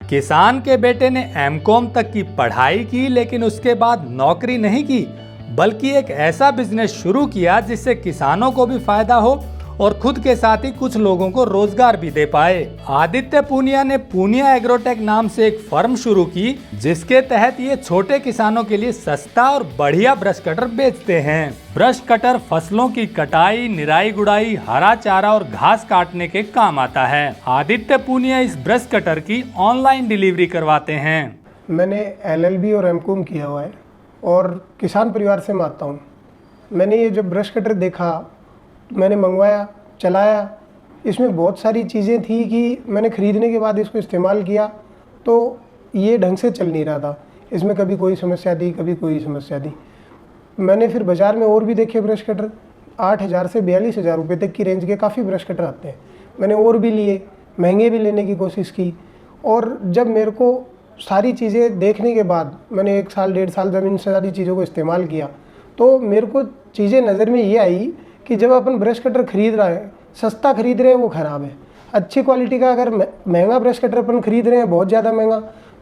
किसान के बेटे ने एमकॉम तक की पढ़ाई की, लेकिन उसके बाद नौकरी नहीं की, बल्कि एक ऐसा बिजनेस शुरू किया जिससे किसानों को भी फायदा हो और खुद के साथ ही कुछ लोगों को रोजगार भी दे पाए। आदित्य पूनिया ने पूनिया एग्रोटेक नाम से एक फर्म शुरू की, जिसके तहत ये छोटे किसानों के लिए सस्ता और बढ़िया ब्रश कटर बेचते हैं। ब्रश कटर फसलों की कटाई, निराई गुड़ाई, हरा चारा और घास काटने के काम आता है। आदित्य पूनिया इस ब्रश कटर की ऑनलाइन डिलीवरी करवाते हैं। मैंने LLB और एमकॉम किया हुआ है और किसान परिवार से मैं आता हूँ। मैंने ये जब ब्रश कटर देखा, मैंने मंगवाया, चलाया। इसमें बहुत सारी चीज़ें थी कि मैंने ख़रीदने के बाद इसको इस्तेमाल किया तो ये ढंग से चल नहीं रहा था। इसमें कभी कोई समस्या थी, कभी कोई समस्या थी। मैंने फिर बाज़ार में और भी देखे ब्रश कटर। 8,000 से 42,000 रुपये तक की रेंज के काफ़ी ब्रश कटर आते हैं। मैंने और भी लिए, महंगे भी लेने की कोशिश की। और जब मेरे को सारी चीज़ें देखने के बाद मैंने 1 साल 1.5 साल जब इन सारी चीज़ों को इस्तेमाल किया तो मेरे को चीज़ें नज़र में ये आई कि जब अपन ब्रश कटर खरीद रहा है, सस्ता खरीद रहे हैं वो ख़राब है। अच्छी क्वालिटी का अगर महंगा ब्रश कटर अपन खरीद रहे हैं, बहुत ज़्यादा महंगा,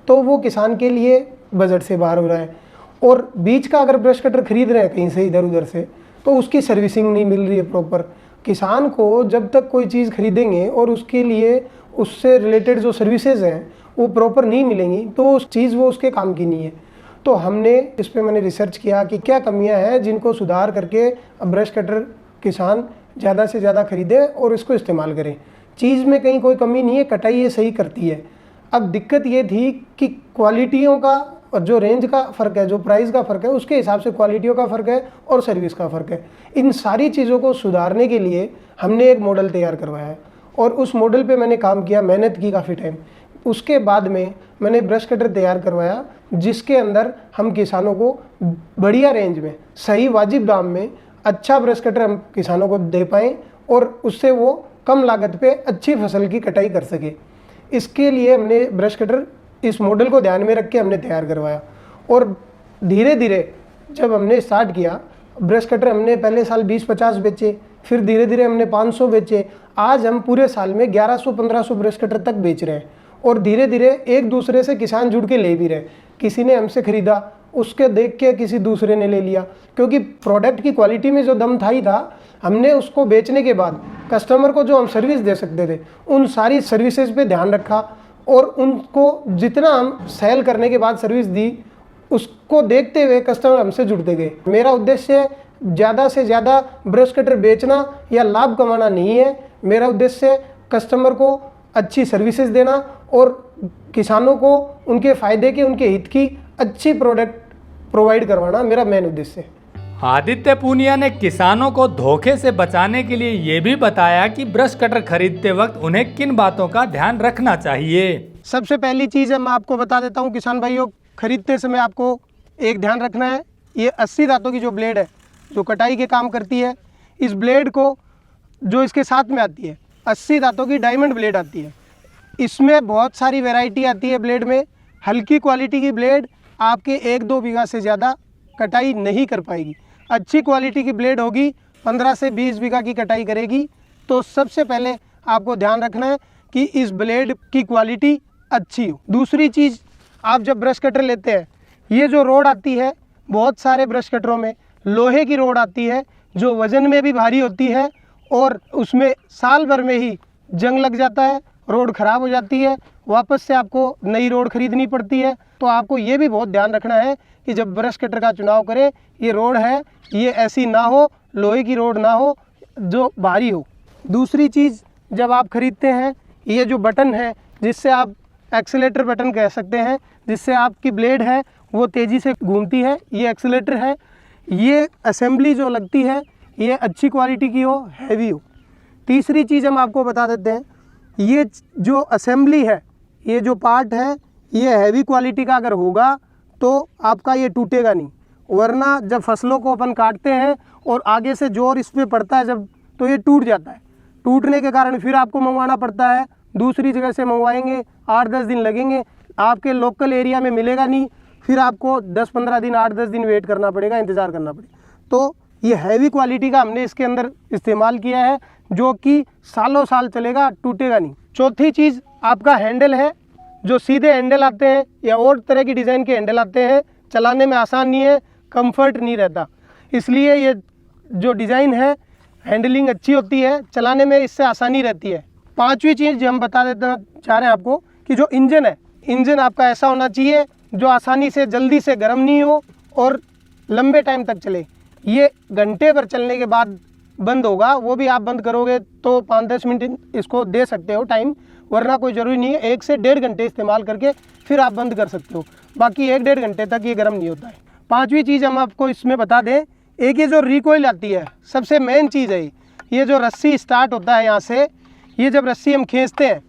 तो वो किसान के लिए बजट से बाहर हो रहा है। और बीच का अगर ब्रश कटर खरीद रहे हैं कहीं से इधर उधर से, तो उसकी सर्विसिंग नहीं मिल रही है प्रॉपर। किसान को जब तक कोई चीज़ खरीदेंगे और उसके लिए उससे रिलेटेड जो सर्विसेज हैं वो प्रॉपर नहीं मिलेंगी तो उस चीज़ वो उसके काम की नहीं है। तो हमने इस पर मैंने रिसर्च किया कि क्या कमियां हैं जिनको सुधार करके ब्रश कटर किसान ज़्यादा से ज़्यादा खरीदे और इसको इस्तेमाल करें। चीज़ में कहीं कोई कमी नहीं है, कटाई ये सही करती है। अब दिक्कत ये थी कि क्वालिटियों का और जो रेंज का फ़र्क है, जो प्राइस का फ़र्क है, उसके हिसाब से क्वालिटियों का फ़र्क है और सर्विस का फ़र्क है। इन सारी चीज़ों को सुधारने के लिए हमने एक मॉडल तैयार करवाया है और उस मॉडल पे मैंने काम किया, मेहनत की काफ़ी टाइम। उसके बाद में मैंने ब्रश कटर तैयार करवाया जिसके अंदर हम किसानों को बढ़िया रेंज में, सही वाजिब दाम में अच्छा ब्रश कटर हम किसानों को दे पाएँ और उससे वो कम लागत पे अच्छी फसल की कटाई कर सके। इसके लिए हमने ब्रश कटर इस मॉडल को ध्यान में रख के हमने तैयार करवाया। और धीरे धीरे जब हमने स्टार्ट किया, ब्रश कटर हमने पहले साल 20-50 बेचे, फिर धीरे धीरे हमने 500 बेचे। आज हम पूरे साल में 1100-1500 ब्रश कटर तक बेच रहे हैं और धीरे धीरे एक दूसरे से किसान जुड़ के ले भी रहे। किसी ने हमसे ख़रीदा, उसके देख के किसी दूसरे ने ले लिया, क्योंकि प्रोडक्ट की क्वालिटी में जो दम था ही था। हमने उसको बेचने के बाद कस्टमर को जो हम सर्विस दे सकते थे उन सारी सर्विसेज पे ध्यान रखा और उनको जितना हम सेल करने के बाद सर्विस दी उसको देखते हुए कस्टमर हमसे जुड़ते गए। मेरा उद्देश्य ज़्यादा से ज़्यादा ब्रश कटर बेचना या लाभ कमाना नहीं है। मेरा उद्देश्य कस्टमर को अच्छी सर्विसेज देना और किसानों को उनके फ़ायदे के, उनके हित की अच्छी प्रोडक्ट प्रोवाइड करवाना मेरा मेन उद्देश्य है। आदित्य पूनिया ने किसानों को धोखे से बचाने के लिए ये भी बताया कि ब्रश कटर खरीदते वक्त उन्हें किन बातों का ध्यान रखना चाहिए। सबसे पहली चीज़ है, मैं आपको बता देता हूँ किसान भाइयों, खरीदते समय आपको एक ध्यान रखना है, ये 80 दांतों की जो ब्लेड है जो कटाई के काम करती है, इस ब्लेड को जो इसके साथ में आती है 80 दांतों की डायमंड ब्लेड आती है। इसमें बहुत सारी वैरायटी आती है ब्लेड में। हल्की क्वालिटी की ब्लेड आपके 1-2 बीघा से ज़्यादा कटाई नहीं कर पाएगी। अच्छी क्वालिटी की ब्लेड होगी 15 से 20 बीघा की कटाई करेगी। तो सबसे पहले आपको ध्यान रखना है कि इस ब्लेड की क्वालिटी अच्छी हो। दूसरी चीज़, आप जब ब्रश कटर लेते हैं, ये जो रोड आती है, बहुत सारे ब्रश कटरों में लोहे की रोड आती है जो वज़न में भी भारी होती है और उसमें साल भर में ही जंग लग जाता है, रोड ख़राब हो जाती है, वापस से आपको नई रोड ख़रीदनी पड़ती है। तो आपको ये भी बहुत ध्यान रखना है कि जब ब्रश कटर का चुनाव करें, ये रोड है ये ऐसी ना हो, लोहे की रोड ना हो जो भारी हो। दूसरी चीज़, जब आप ख़रीदते हैं, ये जो बटन है जिससे आप एक्सीलेटर बटन कह सकते हैं, जिससे आपकी ब्लेड है वो तेज़ी से घूमती है, ये एक्सीलेटर है। ये असेंबली जो लगती है ये अच्छी क्वालिटी की हो, हैवी हो। तीसरी चीज़ हम आपको बता देते हैं, ये जो असेंबली है, ये जो पार्ट है, ये हैवी क्वालिटी का अगर होगा तो आपका ये टूटेगा नहीं, वरना जब फसलों को अपन काटते हैं और आगे से जोर इस पर पड़ता है जब, तो ये टूट जाता है। टूटने के कारण फिर आपको मंगवाना पड़ता है, दूसरी जगह से मंगवाएंगे, 8-10 दिन लगेंगे, आपके लोकल एरिया में मिलेगा नहीं, फिर आपको 10-15 दिन, 8-10 दिन वेट करना पड़ेगा, इंतज़ार करना पड़ेगा। तो ये हैवी क्वालिटी का हमने इसके अंदर इस्तेमाल किया है जो कि सालों साल चलेगा, टूटेगा नहीं। चौथी चीज़, आपका हैंडल है जो सीधे हैंडल आते हैं या और तरह की डिज़ाइन के हैंडल आते हैं, चलाने में आसान नहीं है, कंफर्ट नहीं रहता। इसलिए ये जो डिज़ाइन है हैंडलिंग अच्छी होती है, चलाने में इससे आसानी रहती है। पांचवी चीज़ जो हम बता देना चाह रहे हैं आपको कि जो इंजन है, इंजन आपका ऐसा होना चाहिए जो आसानी से जल्दी से गर्म नहीं हो और लंबे टाइम तक चले। ये घंटे भर चलने के बाद बंद होगा, वो भी आप बंद करोगे तो 5-10 मिनट इसको दे सकते हो टाइम, वरना कोई ज़रूरी नहीं है 1 से 1.5 घंटे इस्तेमाल करके फिर आप बंद कर सकते हो। बाकी 1-1.5 घंटे तक ये गर्म नहीं होता है। पांचवी चीज़ हम आपको इसमें बता दें, एक ये जो रिकॉइल आती है, सबसे मेन चीज़ है ये जो रस्सी स्टार्ट होता है यहाँ से, ये जब रस्सी हम खींचते हैं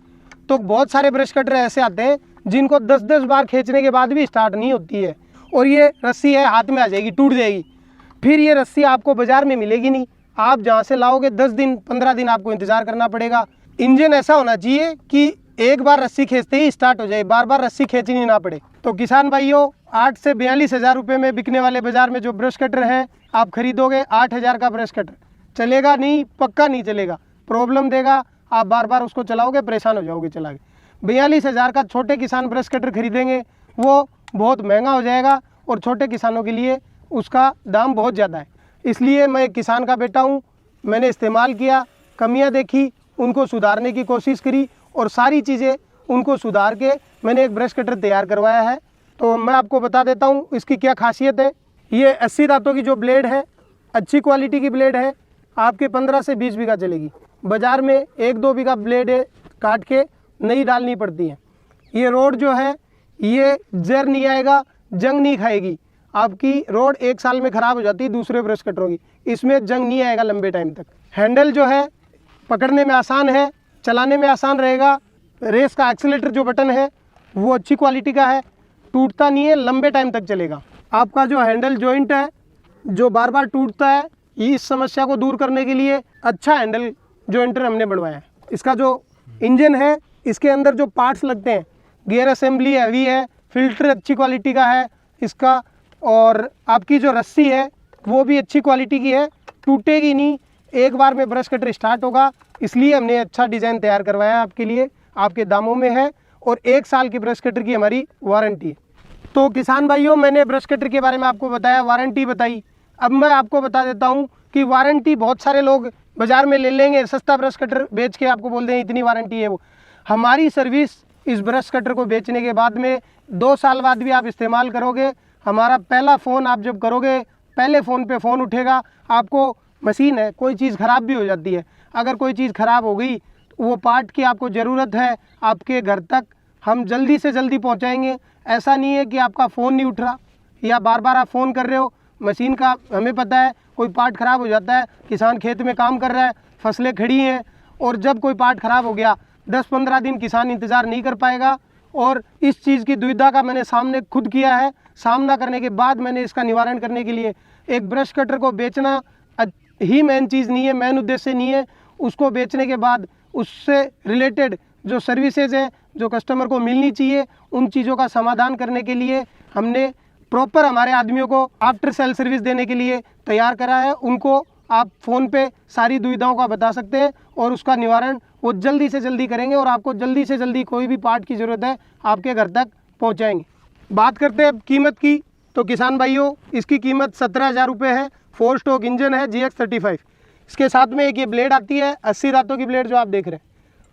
तो बहुत सारे ब्रश कटर ऐसे आते हैं जिनको 10-10 बार खींचने के बाद भी स्टार्ट नहीं होती है, और ये रस्सी है हाथ में आ जाएगी, टूट जाएगी। फिर ये रस्सी आपको बाज़ार में मिलेगी नहीं, आप जहाँ से लाओगे 10 दिन 15 दिन आपको इंतज़ार करना पड़ेगा। इंजन ऐसा होना चाहिए कि एक बार रस्सी खींचते ही स्टार्ट हो जाए, बार बार रस्सी खींचनी ना पड़े। तो किसान भाइयों, 8 से 42 हज़ार रुपये में बिकने वाले बाज़ार में जो ब्रश कटर है आप खरीदोगे, 8 हज़ार का ब्रश कटर चलेगा नहीं, पक्का नहीं चलेगा, प्रॉब्लम देगा, आप बार बार उसको चलाओगे परेशान हो जाओगे चला के। 42 हज़ार का छोटे किसान ब्रश कटर खरीदेंगे वो बहुत महंगा हो जाएगा, और छोटे किसानों के लिए उसका दाम बहुत ज़्यादा है। इसलिए मैं एक किसान का बेटा हूँ, मैंने इस्तेमाल किया, कमियाँ देखी, उनको सुधारने की कोशिश करी, और सारी चीज़ें उनको सुधार के मैंने एक ब्रश कटर तैयार करवाया है। तो मैं आपको बता देता हूँ इसकी क्या खासियत है। ये 80 दांतों की जो ब्लेड है, अच्छी क्वालिटी की ब्लेड है, आपके 15 से 20 बीघा चलेगी। बाज़ार में 1-2 बीघा ब्लेड काट के नई डालनी पड़ती है। ये रोड जो है ये जर नहीं आएगा, जंग नहीं खाएगी। आपकी रोड 1 साल में ख़राब हो जाती है दूसरे ब्रश कटरों की, इसमें जंग नहीं आएगा लंबे टाइम तक। हैंडल जो है पकड़ने में आसान है, चलाने में आसान रहेगा। रेस का एक्सीलेटर जो बटन है वो अच्छी क्वालिटी का है, टूटता नहीं है, लंबे टाइम तक चलेगा। आपका जो हैंडल जॉइंट है जो बार बार टूटता है, इस समस्या को दूर करने के लिए अच्छा हैंडल जॉइंटर हमने बनवाया है। इसका जो इंजन है, इसके अंदर जो पार्ट्स लगते हैं, गियर असेंबली हैवी है, फिल्टर अच्छी क्वालिटी का है इसका, और आपकी जो रस्सी है वो भी अच्छी क्वालिटी की है, टूटेगी नहीं, एक बार में ब्रश कटर स्टार्ट होगा। इसलिए हमने अच्छा डिज़ाइन तैयार करवाया है आपके लिए, आपके दामों में है, और 1 साल की ब्रश कटर की हमारी वारंटी है। तो किसान भाइयों, मैंने ब्रश कटर के बारे में आपको बताया, वारंटी बताई। अब मैं आपको बता देता हूँ कि वारंटी बहुत सारे लोग बाज़ार में ले लेंगे, सस्ता ब्रश कटर बेच के आपको बोल दें इतनी वारंटी है। वो हमारी सर्विस इस ब्रश कटर को बेचने के बाद में 2 साल बाद भी आप इस्तेमाल करोगे। हमारा पहला फ़ोन आप जब करोगे, पहले फ़ोन पे फ़ोन उठेगा, आपको मशीन है, कोई चीज़ ख़राब भी हो जाती है, अगर कोई चीज़ ख़राब हो गई, वो पार्ट की आपको ज़रूरत है, आपके घर तक हम जल्दी से जल्दी पहुंचाएंगे। ऐसा नहीं है कि आपका फ़ोन नहीं उठ रहा या बार बार आप फ़ोन कर रहे हो, मशीन का हमें पता है कोई पार्ट ख़राब हो जाता है, किसान खेत में काम कर रहा है, फसलें खड़ी हैं, और जब कोई पार्ट ख़राब हो गया 10-15 दिन किसान इंतज़ार नहीं कर पाएगा। और इस चीज़ की दुविधा का मैंने सामने खुद किया है, सामना करने के बाद मैंने इसका निवारण करने के लिए, एक ब्रश कटर को बेचना ही मेन चीज़ नहीं है, मेन उद्देश्य नहीं है, उसको बेचने के बाद उससे रिलेटेड जो सर्विसेज हैं जो कस्टमर को मिलनी चाहिए, उन चीज़ों का समाधान करने के लिए हमने प्रॉपर हमारे आदमियों को आफ्टर सेल सर्विस देने के लिए तैयार करा है। उनको आप फ़ोन पे सारी दुविधाओं का बता सकते हैं और उसका निवारण वो जल्दी से जल्दी करेंगे, और आपको जल्दी से जल्दी कोई भी पार्ट की ज़रूरत है आपके घर तक पहुंचाएंगे। बात करते हैं कीमत की, तो किसान भाइयों इसकी कीमत 17,000 रुपये है। 4 स्ट्रोक इंजन है GX35। इसके साथ में एक ये ब्लेड आती है 80 दांतों की ब्लेड जो आप देख रहे हैं।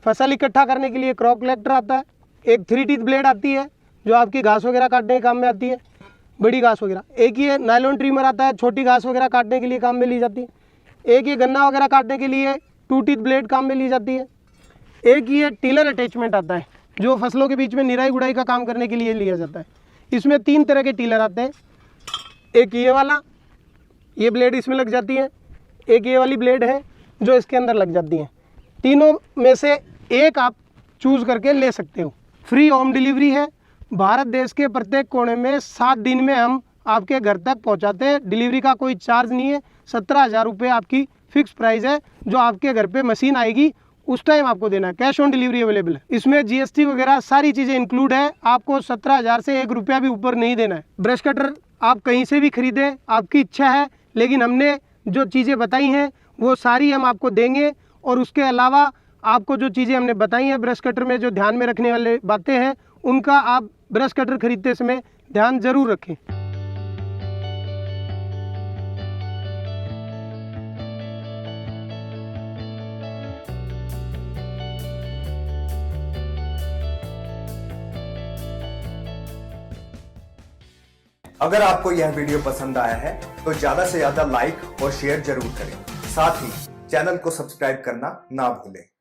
फसल इकट्ठा करने के लिए क्रॉप कलेक्टर आता है। एक 3 टीथ ब्लेड आती है जो आपकी घास वगैरह काटने के काम में आती है, बड़ी घास वगैरह। एक ये नायलॉन ट्रिमर आता है, छोटी घास वगैरह काटने के लिए काम में ली जाती है। एक ये गन्ना वगैरह काटने के लिए 2 टीथ ब्लेड काम में ली जाती है। एक ये टिलर अटैचमेंट आता है जो फसलों के बीच में निराई गुड़ाई का काम करने के लिए लिया जाता है। इसमें 3 तरह के टिलर आते हैं, एक ये वाला, ये ब्लेड इसमें लग जाती है, एक ये वाली ब्लेड है जो इसके अंदर लग जाती है। तीनों में से एक आप चूज़ करके ले सकते हो। फ्री होम डिलीवरी है, भारत देश के प्रत्येक कोने में 7 दिन में हम आपके घर तक पहुंचाते हैं। डिलीवरी का कोई चार्ज नहीं है। 17,000 रुपये आपकी फ़िक्स प्राइस है। जो आपके घर पे मशीन आएगी उस टाइम आपको देना है। कैश ऑन डिलीवरी अवेलेबल है। इसमें GST वगैरह सारी चीज़ें इंक्लूड है। आपको 17,000 से 1 रुपया भी ऊपर नहीं देना है। ब्रश कटर आप कहीं से भी खरीदें, आपकी इच्छा है, लेकिन हमने जो चीज़ें बताई हैं वो सारी हम आपको देंगे। और उसके अलावा आपको जो चीज़ें हमने बताई हैं ब्रश कटर में, जो ध्यान में रखने वाले बातें हैं, उनका आप ब्रश कटर खरीदते समय ध्यान जरूर रखें। अगर आपको यह वीडियो पसंद आया है तो ज्यादा से ज्यादा लाइक और शेयर जरूर करें। साथ ही चैनल को सब्सक्राइब करना ना भूलें।